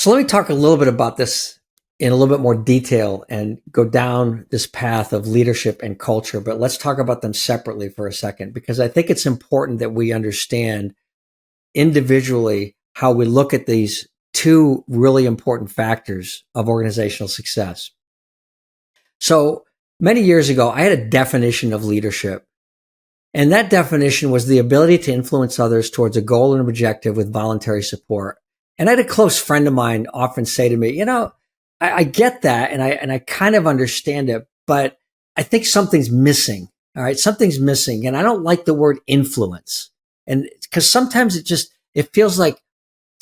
So let me talk a little bit about this in a little bit more detail and go down this path of leadership and culture. But let's talk about them separately for a second, because I think it's important that we understand individually how we look at these two really important factors of organizational success. So many years ago, I had a definition of leadership. And that definition was the ability to influence others towards a goal and objective with voluntary support. And I had a close friend of mine often say to me, I get that and I kind of understand it, but I think something's missing. All right. Something's missing. And I don't like the word influence. And because sometimes it feels like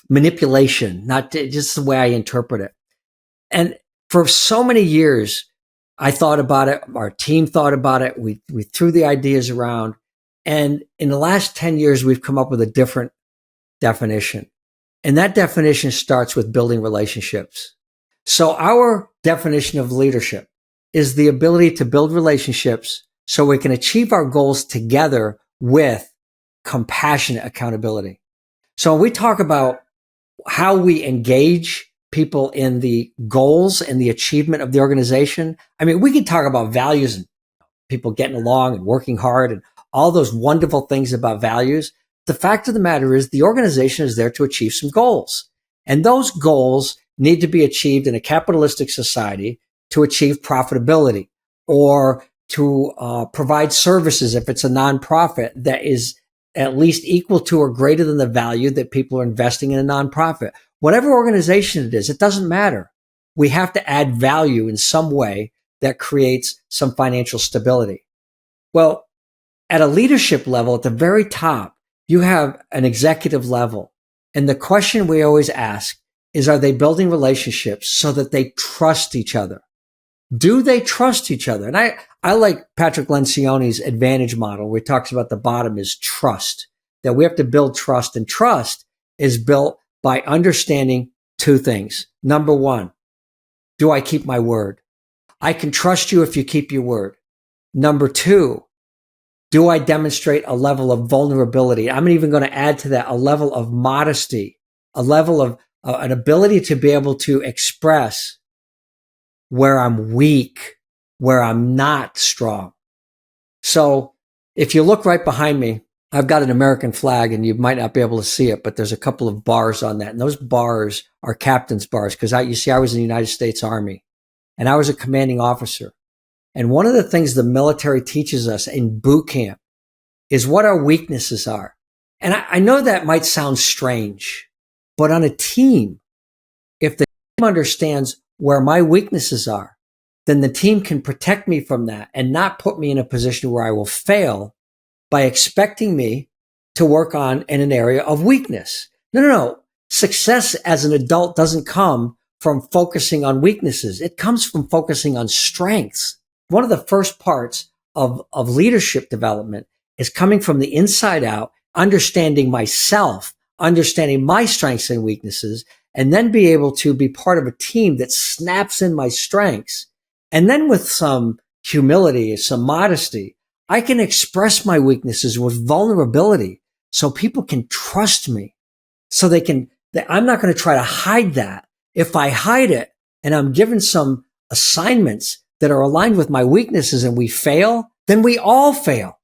manipulation, not just the way I interpret it. And for so many years, I thought about it. Our team thought about it. We threw the ideas around. And in the last 10 years, we've come up with a different definition. And that definition starts with building relationships. So our definition of leadership is the ability to build relationships so we can achieve our goals together with compassionate accountability. So when we talk about how we engage people in the goals and the achievement of the organization, I mean, we can talk about values and people getting along and working hard and all those wonderful things about values. The fact of the matter is the organization is there to achieve some goals. And those goals need to be achieved in a capitalistic society to achieve profitability or to provide services if it's a nonprofit that is at least equal to or greater than the value that people are investing in a nonprofit. Whatever organization it is, it doesn't matter. We have to add value in some way that creates some financial stability. Well, at a leadership level, at the very top, you have an executive level. And the question we always ask is, are they building relationships so that they trust each other? Do they trust each other? And I like Patrick Lencioni's advantage model, where he talks about the bottom is trust, that we have to build trust. And trust is built by understanding two things. Number one, do I keep my word? I can trust you if you keep your word. Number two, do I demonstrate a level of vulnerability? I'm even going to add to that a level of modesty, a level of an ability to be able to express where I'm weak, where I'm not strong. So if you look right behind me, I've got an American flag and you might not be able to see it, but there's a couple of bars on that. And those bars are captain's bars because I was in the United States Army and I was a commanding officer. And one of the things the military teaches us in boot camp is what our weaknesses are. And I know that might sound strange, but on a team, if the team understands where my weaknesses are, then the team can protect me from that and not put me in a position where I will fail by expecting me to work on in an area of weakness. No. Success as an adult doesn't come from focusing on weaknesses. It comes from focusing on strengths. One of the first parts of leadership development is coming from the inside out, understanding myself, understanding my strengths and weaknesses, and then be able to be part of a team that snaps in my strengths. And then with some humility, some modesty, I can express my weaknesses with vulnerability so people can trust me. So I'm not going to try to hide that. If I hide it and I'm given some assignments that are aligned with my weaknesses and we fail, then we all fail.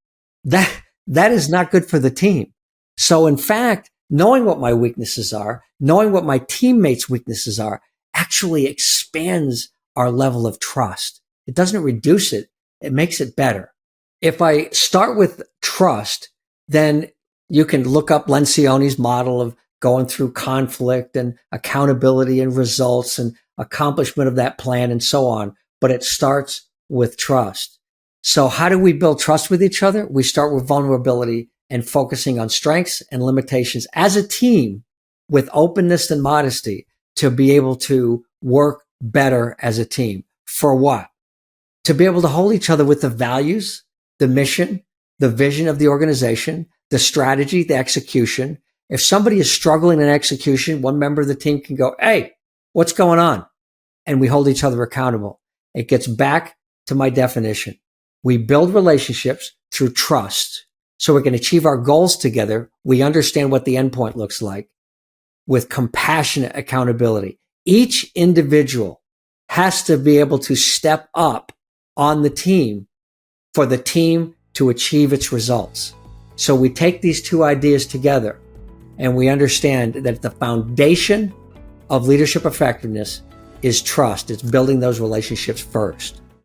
That is not good for the team. So in fact, knowing what my weaknesses are, knowing what my teammates' weaknesses are, actually expands our level of trust. It doesn't reduce it. It makes it better. If I start with trust, then you can look up Lencioni's model of going through conflict and accountability and results and accomplishment of that plan and so on. But it starts with trust. So how do we build trust with each other? We start with vulnerability and focusing on strengths and limitations as a team with openness and modesty to be able to work better as a team. For what? To be able to hold each other with the values, the mission, the vision of the organization, the strategy, the execution. If somebody is struggling in execution, one member of the team can go, "Hey, what's going on?" And we hold each other accountable. It gets back to my definition. We build relationships through trust so we can achieve our goals together. We understand what the endpoint looks like with compassionate accountability. each individual has to be able to step up on the team for the team to achieve its results. So we take these two ideas together and we understand that the foundation of leadership effectiveness is trust. It's building those relationships first.